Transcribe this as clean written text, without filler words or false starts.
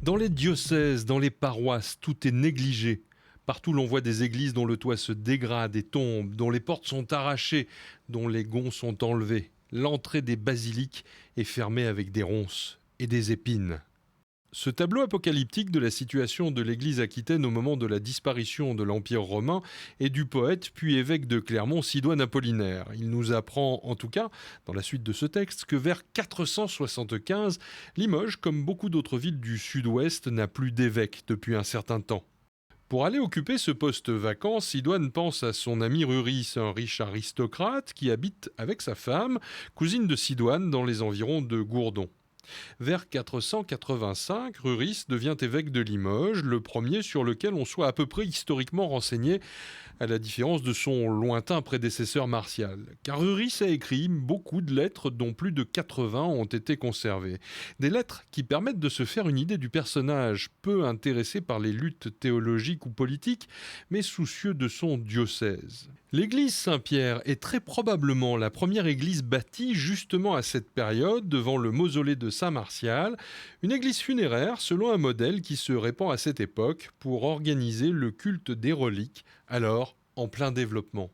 Dans les diocèses, dans les paroisses, tout est négligé. Partout l'on voit des églises dont le toit se dégrade et tombe, dont les portes sont arrachées, dont les gonds sont enlevés. L'entrée des basiliques est fermée avec des ronces et des épines. Ce tableau apocalyptique de la situation de l'église aquitaine au moment de la disparition de l'Empire romain est du poète puis évêque de Clermont Sidoine Apollinaire. Il nous apprend en tout cas, dans la suite de ce texte, que vers 475, Limoges, comme beaucoup d'autres villes du sud-ouest, n'a plus d'évêque depuis un certain temps. Pour aller occuper ce poste vacant, Sidoine pense à son ami Ruris, un riche aristocrate qui habite avec sa femme, cousine de Sidoine, dans les environs de Gourdon. Vers 485, Ruris devient évêque de Limoges, le premier sur lequel on soit à peu près historiquement renseigné, à la différence de son lointain prédécesseur Martial. Car Ruris a écrit beaucoup de lettres dont plus de 80 ont été conservées. Des lettres qui permettent de se faire une idée du personnage, peu intéressé par les luttes théologiques ou politiques, mais soucieux de son diocèse. L'église Saint-Pierre est très probablement la première église bâtie justement à cette période devant le mausolée de Saint-Martial, une église funéraire selon un modèle qui se répand à cette époque pour organiser le culte des reliques, alors en plein développement.